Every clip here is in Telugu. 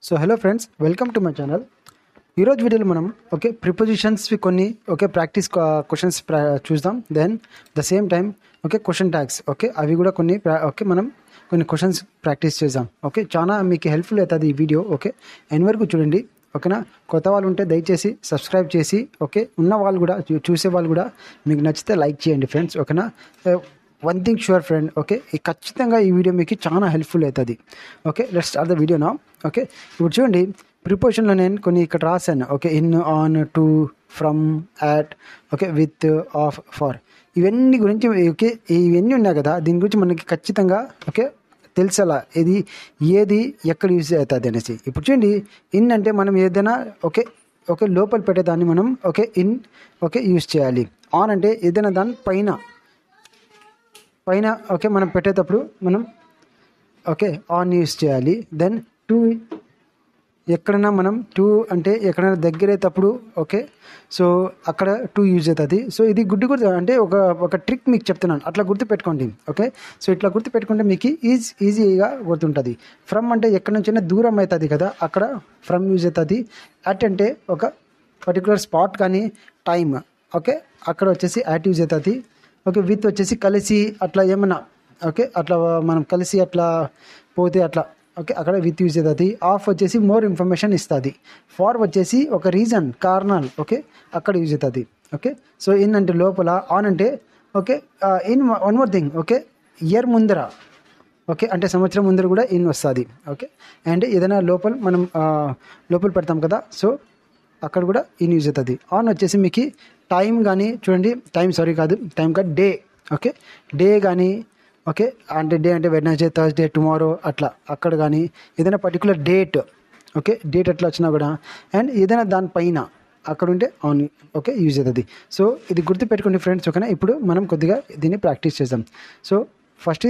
So hello friends, welcome to my channel. ఈరోజు వీడియోలో మనం ప్రిపోజిషన్స్వి కొన్ని ప్రాక్టీస్ క్వశ్చన్స్ చూద్దాం. Then the same time question tags అవి కూడా కొన్ని మనం కొన్ని క్వశ్చన్స్ ప్రాక్టీస్ చేద్దాం. చాలా మీకు హెల్ప్ఫుల్ అవుతుంది ఈ వీడియో. ఎన్ వరకు చూడండి. ఓకేనా? కొత్త వాళ్ళు ఉంటే దయచేసి సబ్స్క్రైబ్ చేసి ఉన్న వాళ్ళు కూడా చూసే వాళ్ళు కూడా మీకు నచ్చితే లైక్ చేయండి ఫ్రెండ్స్. ఓకేనా? వన్ థింగ్ షూర్ ఫ్రెండ్, ఖచ్చితంగా ఈ వీడియో మీకు చాలా హెల్ప్ఫుల్ అవుతుంది. లెట్స్ స్టార్ట్ ద వీడియో నా. ఇప్పుడు చూడండి, ప్రిపోజిషన్లో నేను కొన్ని ఇక్కడ రాశాను. In, on, to, from, at, with, of, for, ఇవన్నీ గురించి ఇవన్నీ ఉన్నాయి కదా. దీని గురించి మనకి ఖచ్చితంగా తెలుసలా ఏది ఎక్కడ యూజ్ అవుతుంది అనేసి. ఇప్పుడు చూడండి, ఇన్ అంటే మనం ఏదైనా లోపల పెట్టేదాన్ని మనం ఇన్ యూజ్ చేయాలి. ఆన్ అంటే ఏదైనా దాని పైన మనం పెట్టేటప్పుడు మనం ఆన్ యూజ్ చేయాలి. దెన్ టు, ఎక్కడైనా మనం టు అంటే ఎక్కడైనా దగ్గర అయ్యేటప్పుడు సో అక్కడ టు యూజ్ అవుతుంది. సో ఇది గుర్తు అంటే ఒక ట్రిక్ మీకు చెప్తున్నాను, అట్లా గుర్తుపెట్టుకోండి. సో ఇట్లా గుర్తుపెట్టుకుంటే మీకు ఈజీగా గుర్తుంటుంది. ఫ్రమ్ అంటే ఎక్కడి నుంచైనా దూరం అవుతుంది కదా, అక్కడ ఫ్రమ్ యూజ్ అవుతుంది. అట్ అంటే ఒక పర్టికులర్ స్పాట్ కానీ టైం అక్కడ వచ్చేసి యాట్ యూజ్ అవుతుంది. విత్ వచ్చేసి కలిసి అట్లా ఏమన్నా అట్లా మనం కలిసి అట్లా పోతే అట్లా అక్కడ విత్ యూజ్ అవుతుంది. ఆఫ్ వచ్చేసి మోర్ ఇన్ఫర్మేషన్ ఇస్తుంది. ఫార్ వచ్చేసి ఒక రీజన్, కారణాలు అక్కడ యూజ్ అవుతుంది. సో ఇన్ అంటే లోపల, ఆన్ అంటే in one more thing year ముందర అంటే సంవత్సరం ముందర కూడా ఇన్ వస్తుంది. అండ్ ఏదైనా మనం లోపల పెడతాం కదా, సో అక్కడ కూడా ఇన్ యూజ్ అవుతుంది. ఆన్ వచ్చేసి మీకు టైం కానీ చూడండి, టైం కాదు డే. డే కానీ అంటే డే అంటే వెడ్నెస్డే, థర్స్డే, టుమారో అట్లా అక్కడ కానీ ఏదైనా పర్టికులర్ డేట్ డేట్ అట్లా వచ్చినా కూడా అండ్ ఏదైనా దానిపైన అక్కడ ఉంటే ఆన్ యూజ్ అవుతుంది. సో ఇది గుర్తుపెట్టుకోండి ఫ్రెండ్స్. ఇప్పుడు మనం కొద్దిగా దీన్ని ప్రాక్టీస్ చేద్దాం. సో ఫస్ట్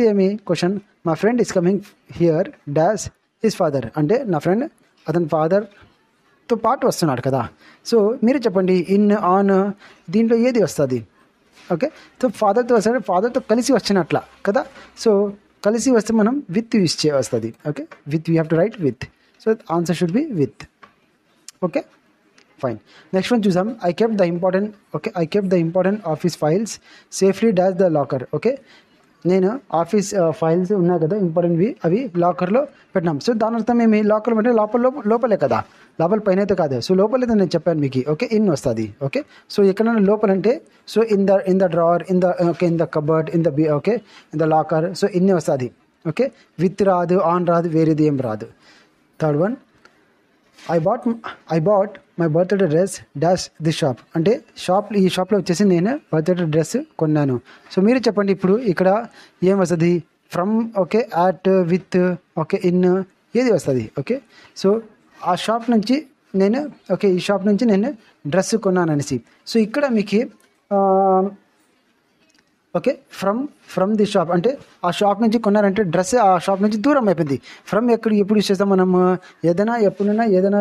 క్వశ్చన్, మా friend is coming here dash his father అంటే నా ఫ్రెండ్ అతని ఫాదర్తో పాటు వస్తున్నాడు కదా. సో మీరు చెప్పండి, ఇన్, ఆన్ దీంట్లో ఏది వస్తుంది? సో ఫాదర్తో వస్తాడు, ఫాదర్తో కలిసి వచ్చినట్లా కదా. సో కలిసి వస్తే మనం విత్ యూజ్ వస్తుంది. With you have to write with. So answer should be with. Fine. Next one చూసాం. I kept the important office files safely dash the locker. నేను ఆఫీస్ ఫైల్స్ ఉన్నాయి కదా ఇంపార్టెంట్వి, అవి లాకర్లో పెట్టినాం. సో దాని అర్థం లాకర్లో అంటే లోపలే కదా, లోపల పైన అయితే కాదు. సో లోపలైతే నేను చెప్పాను మీకు ఇన్ వస్తుంది. సో ఎక్కడైనా లోపల అంటే so in the drawer, in the cupboard, in the locker, so ఇన్నే వస్తుంది. విత్ రాదు, ఆన్ రాదు, వేరేది ఏం రాదు. Third one, I bought my birthday dress dash the shop అంటే ఈ షాప్లో వచ్చేసి నేను బర్త్డే డ్రెస్ కొన్నాను. సో మీరు చెప్పండి ఇప్పుడు ఇక్కడ ఏం వస్తుంది? ఫ్రమ్ యాట్, విత్ ఇన్ ఏది వస్తుంది? సో ఆ షాప్ నుంచి నేను ఈ షాప్ నుంచి నేను డ్రెస్ కొన్నాను అనేసి. సో ఇక్కడ మీకు ఫ్రమ్ ది షాప్ అంటే ఆ షాప్ నుంచి కొన్నారంటే డ్రెస్ ఆ షాప్ నుంచి దూరం అయిపోయింది. ఫ్రమ్ ఎప్పుడు యూజ్ చేస్తాం మనం? ఎప్పుడైనా ఏదైనా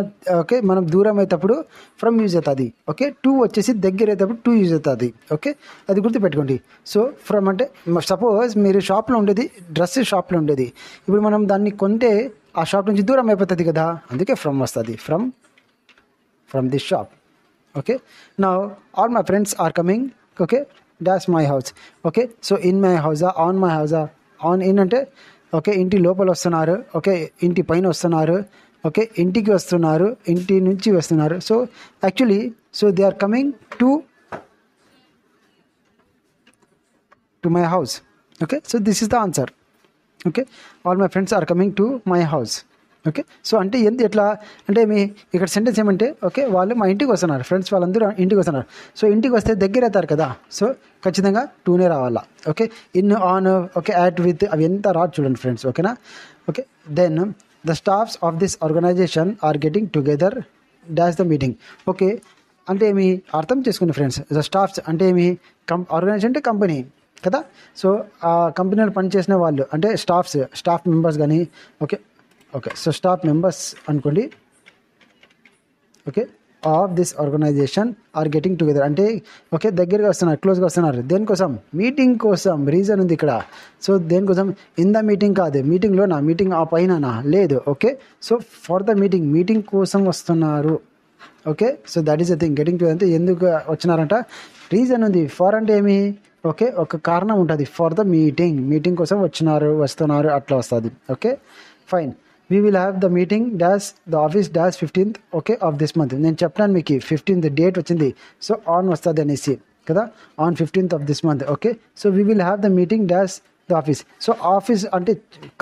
మనం దూరం అయ్యేటప్పుడు ఫ్రమ్ యూజ్ అవుతుంది. టూ వచ్చేసి దగ్గర అయ్యేటప్పుడు టూ యూజ్ అవుతుంది. అది గుర్తుపెట్టుకోండి. సో ఫ్రమ్ అంటే సపోజ్ మీరు షాప్లో ఉండేది, డ్రెస్ షాప్లో ఉండేది, ఇప్పుడు మనం దాన్ని కొంటే ఆ షాప్ నుంచి దూరం అయిపోతుంది కదా, అందుకే ఫ్రమ్ వస్తుంది. From the shop. Now all my friends are coming dash my house. So in my హౌజా, ఆన్ మై హౌజా. ఆన్ ఇన్ అంటే ఇంటి లోపల వస్తున్నారు, ఇంటి పైన వస్తున్నారు, ఇంటికి వస్తున్నారు, ఇంటి నుంచి వస్తున్నారు. So actually so they are coming to my house. So this is the answer. All my friends are coming to my house. So అంటే ఎట్లా అంటే ఇక్కడ సెంటెన్స్ ఏమంటే వాళ్ళు మా ఇంటికి వస్తున్నారు, ఫ్రెండ్స్ వాళ్ళందరూ ఇంటికి వస్తున్నారు. సో ఇంటికి వస్తే దగ్గర అవుతారు కదా, సో ఖచ్చితంగా టూనే రావాలా. ఇన్, ఆన్, యాట్, విత్ అవి ఎంత రాదు చూడండి friends. Then the staffs of this organization are getting together dash the meeting. అంటే అర్థం చేసుకోండి ఫ్రెండ్స్. ద స్టాఫ్స్ అంటే ఆర్గనైజేషన్ అంటే కంపెనీ కదా. సో ఆ కంపెనీలో పనిచేసిన వాళ్ళు అంటే స్టాఫ్ మెంబర్స్ కానీ సో స్టాఫ్ మెంబర్స్ అనుకోండి. Of this organization are getting together అంటే ఓకే దగ్గరగా వస్తున్నారు, క్లోజ్గా వస్తున్నారు. దేనికోసం? మీటింగ్ కోసం. రీజన్ ఉంది ఇక్కడ. సో దేనికోసం? ఇన్ ద మీటింగ్ కాదు, మీటింగ్లోనా, మీటింగ్ ఆ పైన లేదు. Okay, so for the meeting కోసం వస్తున్నారు. Okay, so that is the thing. Getting to అంటే ఎందుకు వచ్చినారంట, రీజన్ ఉంది. ఫర్ అంటే ఏమి? ఓకే, ఒక కారణం ఉంటుంది. ఫర్ ద మీటింగ్ కోసం వస్తున్నారు అట్లా వస్తుంది. Okay fine. We will have the meeting dash the office dash 15th okay of this month. నేను చెప్పాను మీకు 15th డేట్ వచ్చింది, సో ఆన్ వస్తుంది అనేసి కదా, on 15th of this month. Okay, so we will have the meeting dash the office. So office అంటే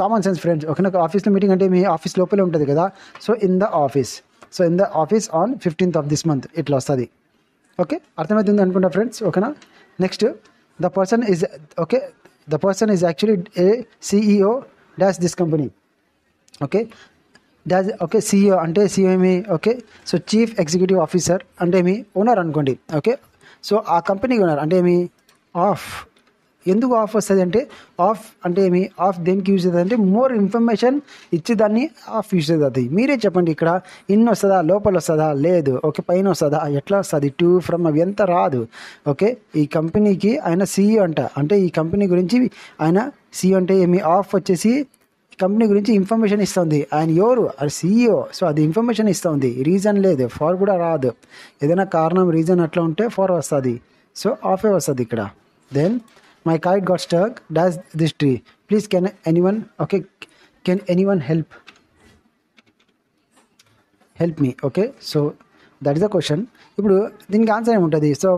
కామన్ సెన్స్ ఫ్రెండ్స్. ఓకే, నాకు ఆఫీస్లో మీటింగ్ అంటే మీ ఆఫీస్ లోపలే ఉంటుంది కదా, so in the office. So in the office on 15th of this month ఇట్లా వస్తుంది. ఓకే, అర్థమవుతుంది అనుకుంటా ఫ్రెండ్స్. ఓకేనా. Next the person is actually A CEO dash this company. Okay dash okay CEO అంటే సిఇఓ ఏమి? Okay, so chief executive officer అంటే ఏమి? ఓనర్ అనుకోండి. ఓకే, సో ఆ కంపెనీకి ఓనర్ అంటే ఏమి? ఆఫ్. ఎందుకు ఆఫ్ వస్తుంది అంటే, ఆఫ్ అంటే ఏమి? ఆఫ్ దేనికి యూజ్ అవుతుంది అంటే మోర్ ఇన్ఫర్మేషన్ ఇచ్చేదాన్ని ఆఫ్ యూజ్ అవుతుంది. మీరే చెప్పండి, ఇక్కడ ఇన్ వస్తుందా, లోపల వస్తుందా, లేదు. ఓకే, పైన వస్తుందా, ఎట్లా వస్తుంది? టు ఫ్రమ్ అవి ఎంత రాదు. ఓకే, ఈ కంపెనీకి ఆయన సీఈఓ అంట, అంటే ఈ కంపెనీ గురించి ఆయన సీఈఓ అంటే ఏమి? ఆఫ్ వచ్చేసి కంపెనీ గురించి ఇన్ఫర్మేషన్ ఇస్తుంది. ఆయన ఎవరు? అది సీఈఓ. సో అది ఇన్ఫర్మేషన్ ఇస్తుంది. రీజన్ లేదు, ఫార్ కూడా రాదు. ఏదైనా కారణం రీజన్ అట్లా ఉంటే ఫార్ వస్తుంది. సో ఆఫే వస్తుంది ఇక్కడ. Then my kite got stuck dash this tree please can anyone help me. Okay, so that is the question. ఇప్పుడు దీనికి ఆన్సర్ ఏముంటుంది? So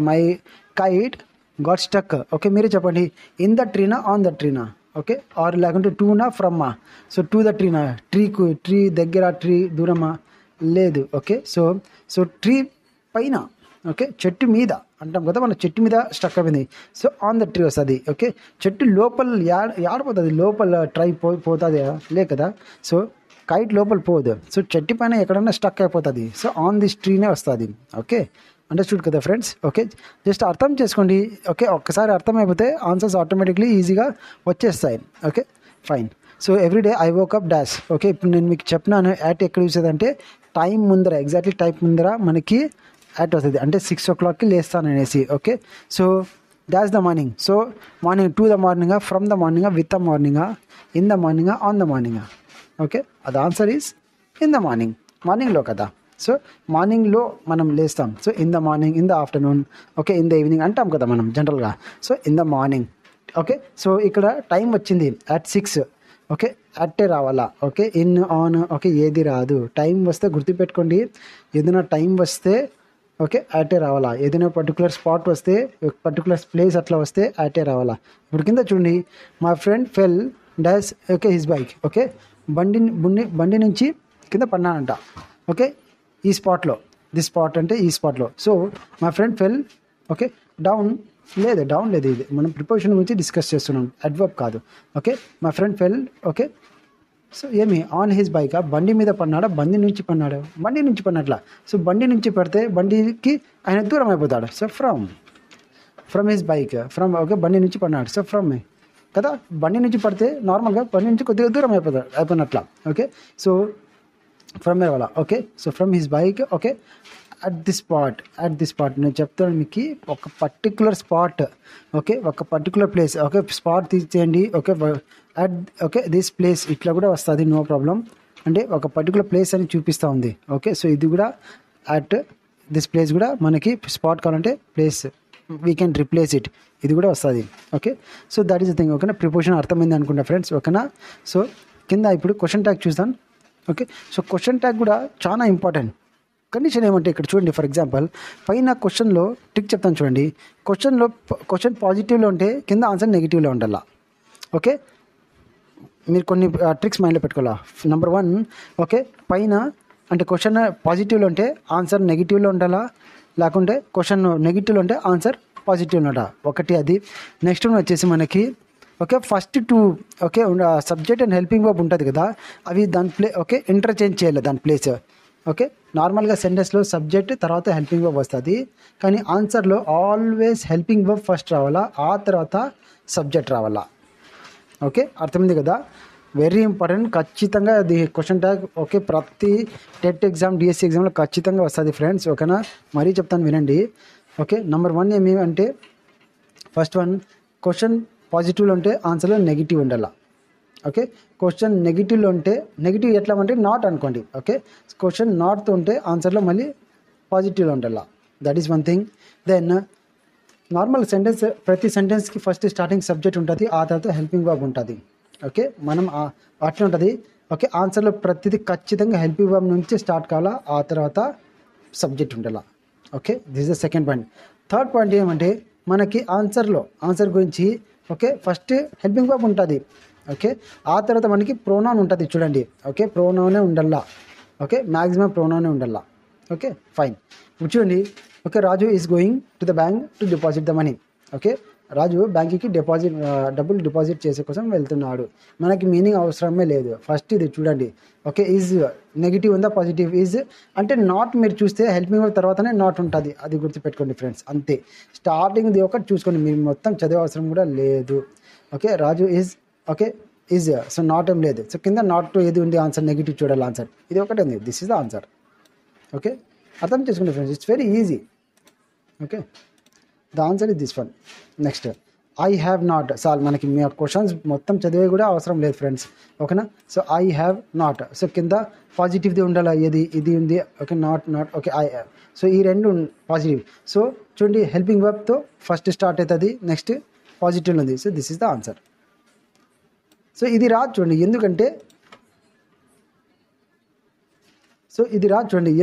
my kite got stuck. Okay, మీరే చెప్పండి, ఇన్ ద ట్రీనా, ఆన్ ద ట్రీనా? ఓకే, ఆర్ లేకుంటే టూనా, ఫ్రమ్మా? సో టు ద ట్రీనా, ట్రీ దగ్గర, ట్రీ దూరమా? లేదు. ఓకే, సో ట్రీ పైన, ఓకే చెట్టు మీద అంటాం కదా, మన చెట్టు మీద స్టక్ అయిపోయింది. సో ఆన్ ద ట్రీ వస్తుంది. ఓకే, చెట్టు లోపల యాడిపోతుంది? లోపల ట్రై పోతుంది లే కదా. సో కైట్ లోపల పోదు. సో చెట్టు పైన ఎక్కడన్నా స్టక్ అయిపోతుంది. సో ఆన్ దిస్ ట్రీనే వస్తుంది. ఓకే, అండర్స్టూడ్ కదా ఫ్రెండ్స్. ఓకే, జస్ట్ అర్థం చేసుకోండి. ఓకే, ఒక్కసారి అర్థమైపోతే ఆన్సర్స్ ఆటోమేటిక్లీ ఈజీగా వచ్చేస్తాయి. Okay fine. So everyday I woke up dash. Okay, ఇప్పుడు నేను మీకు చెప్పినాను యాట్ ఎక్కడ యూస్ అంటే టైం ముందర, ఎగ్జాక్ట్లీ టైం ముందర మనకి యాట్ వస్తుంది, అంటే 6 o'clockకి లేస్తాను అనేసి. Okay, so dash the morning. So morning, to the మార్నింగా, ఫ్రమ్ ద మార్నింగా, విత్ ద మార్నింగా, ఇన్ ద మార్నింగా, ఆన్ ద మార్నింగా? ఓకే, అది ఆన్సర్ ఈజ్ ఇన్ ద మార్నింగ్లో కదా. సో మార్నింగ్లో మనం లేస్తాం. So in the morning, in the afternoon, okay in the evening అంటాం కదా మనం జనరల్గా. So in the morning. Okay, so ఇక్కడ టైం వచ్చింది at 6. ఓకే, అట్టే రావాలా. ఓకే, ఇన్, ఆన్, ఓకే ఏది రాదు. టైం వస్తే గుర్తుపెట్టుకోండి, ఏదైనా టైం వస్తే ఓకే అట్టే రావాలా. ఏదైనా పర్టికులర్ స్పాట్ వస్తే, పర్టికులర్ ప్లేస్ అట్లా వస్తే అట్టే రావాలా. ఇప్పుడు కింద చూడండి, మా friend fell dash okay his bike. Okay, బండి నుంచి కింద పడినానంట. ఓకే, ఈ స్పాట్లో, దిస్ స్పాట్ అంటే ఈ స్పాట్లో. సో మా ఫ్రెండ్ ఫెల్. ఓకే, డౌన్ లేదు ఇది మనం ప్రిపోజిషన్ గురించి డిస్కస్ చేస్తున్నాం, అడ్వర్బ్ కాదు. ఓకే, మా ఫ్రెండ్ ఫెల్. ఓకే, సో ఏమి? On his bike. బండి మీద పడినాడా, బండి నుంచి పడినట్లా. సో బండి నుంచి పడితే బండికి ఆయన దూరం అయిపోతాడు. So from his bike, okay బండి నుంచి పడినాడు. సో ఫ్రమ్ కదా, బండి నుంచి పడితే నార్మల్గా బండి నుంచి కొద్దిగా దూరం అయిపోయినట్లా. ఓకే, సో ఫ్రమ్ వాళ్ళ. Okay, so from his bike. Okay, at the spot నేను చెప్తాను మీకు, ఒక పర్టికులర్ స్పాట్. ఓకే, ఒక పర్టికులర్ ప్లేస్. ఓకే, స్పాట్ తీసేయండి. ఓకే దిస్ ప్లేస్ ఇట్లా కూడా వస్తుంది, నో ప్రాబ్లం. అంటే ఒక పర్టికులర్ ప్లేస్ అని చూపిస్తూ ఉంది. ఓకే, సో ఇది కూడా అట్ దిస్ ప్లేస్ కూడా మనకి స్పాట్ కావాలంటే place, we can replace it, ఇది కూడా వస్తుంది. Okay, so that is the thing. ఓకేనా, ప్రిపోజిషన్ అర్థమైంది అనుకుంటా ఫ్రెండ్స్. ఓకేనా, సో కింద ఇప్పుడు క్వశ్చన్ ట్యాగ్ చూద్దాం. ఓకే, సో క్వశ్చన్ ట్యాగ్ కూడా చాలా ఇంపార్టెంట్. కండిషన్ ఏమంటే ఇక్కడ చూడండి, ఫర్ ఎగ్జాంపుల్ పైన క్వశ్చన్లో ట్రిక్ చెప్తాను చూడండి. క్వశ్చన్ పాజిటివ్లో ఉంటే కింద ఆన్సర్ నెగిటివ్లో ఉండాలా. ఓకే, మీరు కొన్ని ట్రిక్స్ మైండ్లో పెట్టుకోవాలా. నెంబర్ 1, ఓకే పైన అంటే క్వశ్చన్ పాజిటివ్లో ఉంటే ఆన్సర్ నెగిటివ్లో ఉండాలా, లేకుంటే క్వశ్చన్ నెగిటివ్లో ఉంటే ఆన్సర్ పాజిటివ్లో ఉండాలి. ఒకటి అది. నెక్స్ట్ వన్ వచ్చేసి మనకి okay first 2 okay subject and helping verb ఉంటుంది కదా, అవి దాని ఓకే ఇంటర్చేంజ్ చేయాలి దాని ప్లేస్. ఓకే, నార్మల్గా సెంటెన్స్లో సబ్జెక్ట్ తర్వాత హెల్పింగ్ వర్బ్ వస్తుంది, కానీ ఆన్సర్లో ఆల్వేస్ హెల్పింగ్ వర్బ్ ఫస్ట్ రావాలా, ఆ తర్వాత సబ్జెక్ట్ రావాలా. ఓకే, అర్థమైంది కదా. Very important. ఖచ్చితంగా అది క్వశ్చన్ ట్యాగ్ ఓకే ప్రతి టెట్ ఎగ్జామ్ డిఎస్సి ఎగ్జామ్లో ఖచ్చితంగా వస్తుంది ఫ్రెండ్స్. ఓకేనా, మరీ చెప్తాను వినండి. ఓకే, నెంబర్ 1 ఏమి అంటే ఫస్ట్ వన్, క్వశ్చన్ పాజిటివ్లో ఉంటే ఆన్సర్లో నెగిటివ్ ఉండాల. ఓకే, క్వశ్చన్ నెగిటివ్లో ఉంటే నెగిటివ్ ఎట్లా అంటే నాట్ అనుకోండి. ఓకే, క్వశ్చన్ నాట్తో ఉంటే ఆన్సర్లో మళ్ళీ పాజిటివ్లో ఉండాల. That is one thing. Then normal sentence, ప్రతి సెంటెన్స్కి ఫస్ట్ స్టార్టింగ్ సబ్జెక్ట్ ఉంటుంది, ఆ తర్వాత హెల్పింగ్ వర్బ్ ఉంటుంది. ఓకే, మనం అట్లా ఉంటుంది. ఓకే, ఆన్సర్లో ప్రతిదీ ఖచ్చితంగా హెల్పింగ్ వర్బ్ నుంచి స్టార్ట్ కావాలా, ఆ తర్వాత సబ్జెక్ట్ ఉండాల. Okay, this is the second point. Third point ఏమంటే మనకి ఆన్సర్ గురించి ఓకే ఫస్ట్ హెల్పింగ్ వర్బ్ ఉంటుంది. ఓకే, ఆ తర్వాత మనకి ప్రోనౌన్ ఉంటుంది చూడండి. ఓకే, ప్రోనౌనే ఉండాలా. ఓకే, మ్యాక్సిమం ప్రోనౌనే ఉండాలా. Okay fine. ఇప్పుడు చూడండి. Okay, Raju is going to the bank to deposit the money. Okay, Raju బ్యాంక్కి డబ్బులు డిపాజిట్ చేసే కోసం వెళ్తున్నాడు. మనకి మీనింగ్ అవసరమే లేదు. ఫస్ట్ ఇది చూడండి. ఓకే, ఈజ్ నెగిటివ్ ఉందా పాజిటివ్? ఈజ్ అంటే నాట్ మీరు చూస్తే హెల్పింగ్ వర్బ్ తర్వాతనే నాట్ ఉంటుంది, అది గుర్తుపెట్టుకోండి ఫ్రెండ్స్. అంతే, స్టార్టింగ్ది ఒకటి చూసుకోండి, మీరు మొత్తం చదివే అవసరం కూడా లేదు. Okay, Raju is okay is so not ఏం లేదు. సో కింద నాట్ టు ఏది ఉంది ఆన్సర్, నెగిటివ్ చూడాలి ఆన్సర్. ఇది ఒకటి ఉంది, this is the answer. Okay, అర్థం చేసుకోండి friends, it's very easy. Okay, the answer is this one. Next, I have not. Sir మనకి మీ క్వశ్చన్స్ మొత్తం చదివే కూడా అవసరం లేదు ఫ్రెండ్స్. ఓకేనా, so I have not. So కింద పాజిటివ్ది ఉండాలి, ఏది ఇది ఉంది. Okay, not. Okay, I have. So ఈ రెండు పాజిటివ్. సో చూడండి, హెల్పింగ్ వర్బ్తో ఫస్ట్ స్టార్ట్ అవుతుంది, నెక్స్ట్ పాజిటివ్ ఉంది. So this is the answer. So ఇది రాదు చూడండి,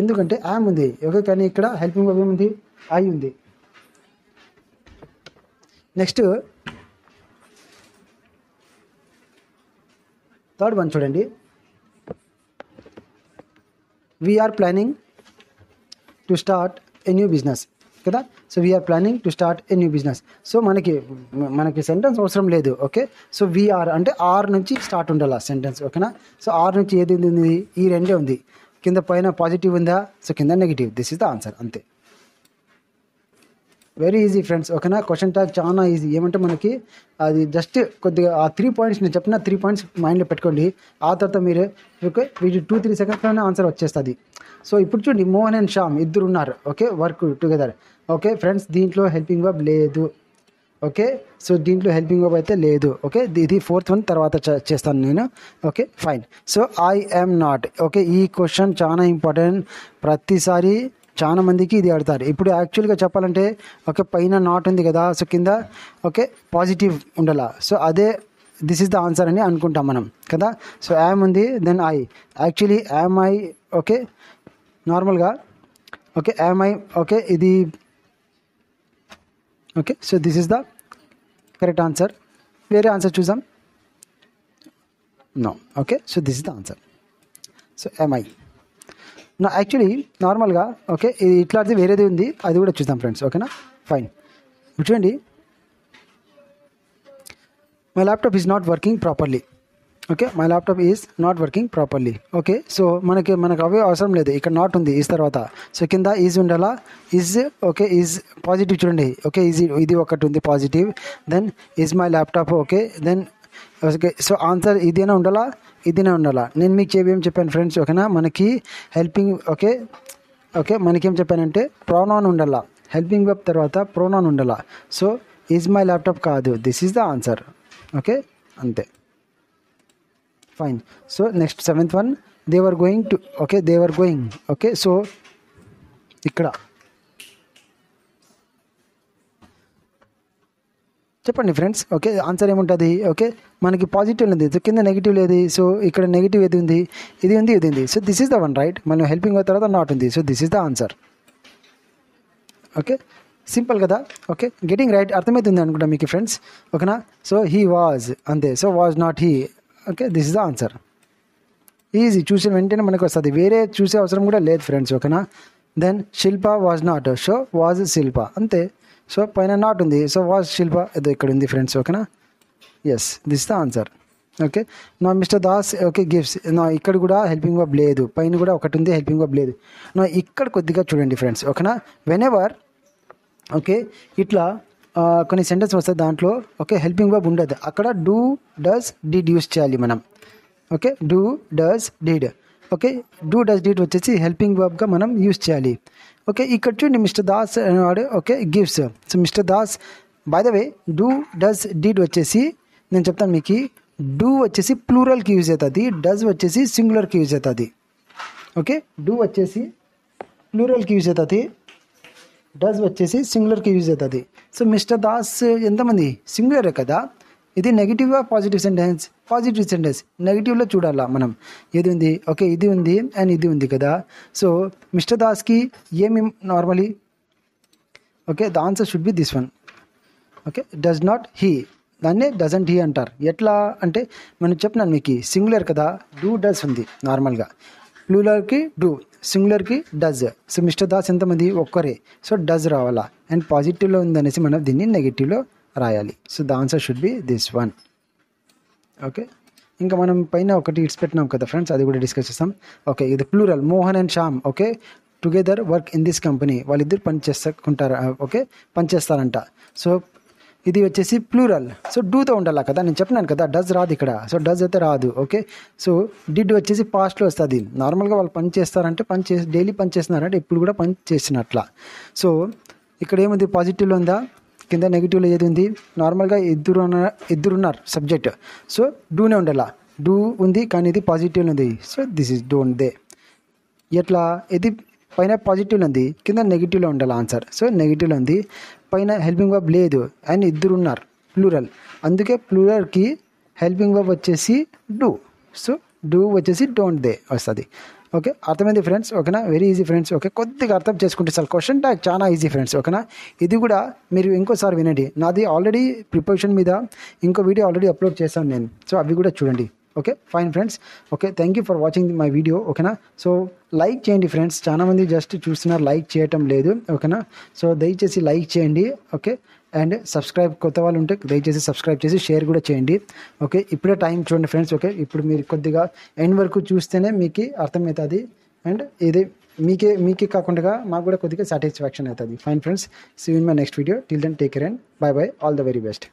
ఎందుకంటే యామ్ ఉంది. ఓకే, కానీ ఇక్కడ హెల్పింగ్ వర్బ్ ఏముంది? ఐ ఉంది. నెక్స్ట్ థర్డ్ వన్ చూడండి. We are planning to start a new business కదా. So we are planning to start a new business. So మనకి సెంటెన్స్ అవసరం లేదు. ఓకే, సో వీఆర్ అంటే ఆర్ నుంచి స్టార్ట్ ఉండాలి సెంటెన్స్. ఓకేనా, సో ఆర్ నుంచి ఏది ఉంది? ఈ రెండే ఉంది. కింద పైన పాజిటివ్ ఉందా? సో కింద negative. This is the answer. అంతే, వెరీ ఈజీ ఫ్రెండ్స్. ఓకేనా, క్వశ్చన్ ట్యాగ్ చాలా ఈజీ. ఏమంటే మనకి అది జస్ట్ కొద్దిగా ఆ 3 పాయింట్స్ నేను చెప్పిన 3 పాయింట్స్ మైండ్లో పెట్టుకోండి. ఆ తర్వాత మీరు ఓకే వీటి 2-3 సెకండ్స్లోనే ఆన్సర్ వచ్చేస్తుంది. సో ఇప్పుడు చూడండి, మోహన్ అండ్ శ్యామ్ ఇద్దరు ఉన్నారు. Okay, work together. Okay friends, దీంట్లో హెల్పింగ్ వర్బ్ లేదు. ఓకే, సో దీంట్లో హెల్పింగ్ వర్బ్ అయితే లేదు. ఓకే, ఇది 4th వన్ తర్వాత చేస్తాను నేను. Okay fine. So I am not. Okay, ఈ క్వశ్చన్ చాలా ఇంపార్టెంట్. ప్రతిసారి చాలా మందికి ఇది అడతారు. ఇప్పుడు యాక్చువల్గా చెప్పాలంటే ఓకే పైన నాట్ ఉంది కదా, సో కింద ఓకే పాజిటివ్ ఉండాల. సో అదే దిస్ ఈస్ ద ఆన్సర్ అని అనుకుంటాం మనం కదా. సో యామ్ ఉంది, then I. Actually am I. Okay, నార్మల్గా ఓకే యామ్ ఐ. ఓకే, ఇది okay. So this is the correct answer. వేరే ఆన్సర్ చూసాం, no. Okay, so this is the answer. So am I. నా యాక్చువల్లీ నార్మల్గా ఓకే ఇది ఇట్లాంటిది వేరేది ఉంది, అది కూడా చూద్దాం ఫ్రెండ్స్. ఓకేనా ఫైన్. చూడండి, my laptop is not working properly. Okay, my laptop is not working properly. Okay, so మనకు అవే అవసరం లేదు. ఇక్కడ నాట్ ఉంది ఈజ్ తర్వాత. సో కింద ఈజ్ ఉండాలా. ఈజ్ ఓకే, ఈజ్ పాజిటివ్ చూడండి. ఓకే, ఇది ఒకటి ఉంది positive. Then is my laptop. Okay, then okay. So answer ఇదేనా ఉండాలా, ఇదేనా ఉండాలా. నేను మీకు ఏం చెప్పాను ఫ్రెండ్స్. ఓకేనా, మనకి హెల్పింగ్ ఓకే మనకేం చెప్పానంటే ప్రోనౌన్ ఉండాలా. హెల్పింగ్ వర్బ్ తర్వాత ప్రోనౌన్ ఉండాలా. సో ఈజ్ మై ల్యాప్టాప్ కాదు, this is the answer. Okay అంతే, fine. So next 7th one, they were going to. Okay, they were going. Okay, so ఇక్కడ చెప్పండి ఫ్రెండ్స్. ఓకే, ఆన్సర్ ఏముంటుంది? ఓకే, మనకి పాజిటివ్ ఉంది, కింద నెగిటివ్ లేదు. సో ఇక్కడ నెగిటివ్ ఏది ఉంది? ఇది ఉంది, ఇది ఉంది. So this is the one right. మనం హెల్పింగ్ తర్వాత నాట్ ఉంది. So this is the answer. Okay, simple కదా. Okay, getting right. అర్థమవుతుంది అనుకుంటా మీకు ఫ్రెండ్స్. ఓకేనా, సో హీ వాజ్ అంతే. So was not he. Okay, this is the answer. Easy, చూసిన వెంటనే మనకు వస్తుంది, వేరే చూసే అవసరం కూడా లేదు ఫ్రెండ్స్. ఓకేనా, then Shilpa was not. So was Shilpa అంతే. సో పైన నాట్ ఉంది. సో వాజ్ శిల్ప ఏదో ఇక్కడ ఉంది ఫ్రెండ్స్. ఓకేనా, yes, this the answer. Okay, నా మిస్టర్ దాస్ ఓకే గిఫ్ట్స్. నా ఇక్కడ కూడా హెల్పింగ్ వర్బ్ లేదు, పైన కూడా ఒకటి ఉంది హెల్పింగ్ వర్బ్ లేదు. నా ఇక్కడ కొద్దిగా చూడండి ఫ్రెండ్స్. ఓకేనా, వెనెవర్ ఓకే ఇట్లా కొన్ని సెంటెన్స్ వస్తాయి, దాంట్లో ఓకే హెల్పింగ్ వర్బ్ ఉండదు. అక్కడ డూ, డస్, డిడ్ యూస్ చేయాలి మనం. Okay, do does did. Okay, do does did వచ్చేసి హెల్పింగ్ వర్బ్గా మనం యూజ్ చేయాలి. ఓకే, ఇక్కడ చూడండి మిస్టర్ దాస్ అనేవాడు okay gives. So mister Das by the way do does did వచ్చేసి నేను చెప్తాను మీకు, డూ వచ్చేసి ప్లూరల్కి యూజ్ అవుతుంది, డస్ వచ్చేసి సింగులర్కి యూజ్ అవుతుంది. ఓకే, డూ వచ్చేసి ప్లూరల్కి యూజ్ అవుతుంది, డస్ వచ్చేసి సింగులర్కి యూజ్ అవుతుంది. సో మిస్టర్ దాస్ ఎంతమంది సింగులరే కదా, ఇది నెగిటివ్గా పాజిటివ్ సెంటెన్స్, పాజిటివ్ సెంటెన్స్ నెగిటివ్లో చూడాలా మనం. ఏది ఉంది, ఓకే ఇది ఉంది అండ్ ఇది ఉంది కదా. సో మిస్టర్ దాస్కి ఏమి normally, okay the answer should be this one. Okay, does not he, దాన్నే డజంట్ హీ అంటారు. ఎట్లా అంటే మనం చెప్పినాను మీకు, సింగులర్ కదా, డూ డస్ ఉంది నార్మల్గా, ప్లూరల్కి డూ, సింగులర్కి డజ్. సో మిస్టర్ దాస్ ఎంతమంది ఒక్కరే, సో డజ్ రావాలా. అండ్ పాజిటివ్లో ఉందనేసి మనం దీన్ని నెగిటివ్లో రాయాలి. So the answer should be this one. Okay, ఇంకా మనం పైన ఒకటి ఇట్స్ పెట్టినాం కదా ఫ్రెండ్స్, అది కూడా డిస్కస్ చేస్తాం. ఓకే, ఇది plural, Mohan and Shyam okay together work in this company, వాళ్ళిద్దరు పనిచేసుకుంటారు. ఓకే, పనిచేస్తారంట. సో ఇది వచ్చేసి ప్లూరల్, సో డూతో ఉండాలి కదా, నేను చెప్పినాను కదా డజ్ రాదు ఇక్కడ, సో డజ్ అయితే రాదు. ఓకే, సో డిడ్ వచ్చేసి పాస్ట్లో వస్తుంది. నార్మల్గా వాళ్ళు పని చేస్తారంటే డైలీ పని చేస్తున్నారంటే ఇప్పుడు కూడా పని చేసినట్లా. సో ఇక్కడ ఏముంది, పాజిటివ్లో ఉందా, కింద నెగిటివ్లో ఏది ఉంది, నార్మల్గా ఇద్దరున్నారు సబ్జెక్ట్, సో డూనే ఉండాలా, డూ ఉంది కానీ ఇది పాజిటివ్లో ఉంది. So this is don't they. ఎట్లా, ఇది పైన పాజిటివ్లో ఉంది కింద నెగిటివ్లో ఉండాలి ఆన్సర్. సో నెగిటివ్లో ఉంది, పైన హెల్పింగ్ వర్బ్ లేదు అండ్ ఇద్దరు ఉన్నారు ప్లూరల్, అందుకే ప్లూరల్కి హెల్పింగ్ వర్బ్ వచ్చేసి డూ. సో డూ వచ్చేసి డోంట్ దే వస్తుంది. ఓకే, అర్థమైంది ఫ్రెండ్స్. ఓకేనా, వెరీ ఈజీ ఫ్రెండ్స్. ఓకే, కొద్దిగా అర్థం చేసుకుంటే చాలు, క్వశ్చన్ ట్యాగ్ చాలా ఈజీ ఫ్రెండ్స్. ఓకేనా, ఇది కూడా మీరు ఇంకోసారి వినండి, నాది ఆల్రెడీ ప్రిపరేషన్ మీద ఇంకో వీడియో ఆల్రెడీ అప్లోడ్ చేశాను నేను, సో అవి కూడా చూడండి. Okay fine friends. Okay, thank you for watching my video. ఓకేనా, సో లైక్ చేయండి ఫ్రెండ్స్, చాలామంది జస్ట్ చూస్తున్నారు, లైక్ చేయటం లేదు. ఓకేనా, సో దయచేసి లైక్ చేయండి. ఓకే, అండ్ సబ్స్క్రైబ్, కొత్త వాళ్ళు ఉంటే దయచేసి సబ్స్క్రైబ్ చేసి షేర్ కూడా చేయండి. ఓకే, ఇప్పుడే టైం చూడండి ఫ్రెండ్స్. ఓకే, ఇప్పుడు మీరు కొద్దిగా ఎండ్ వరకు చూస్తేనే మీకు అర్థమవుతుంది, అండ్ ఇది మీకే కాకుండా మాకు కూడా కొద్దిగా సాటిస్ఫాక్షన్ అవుతుంది. Fine friends, see you in my next video. Till then take care and bye bye, all the very best.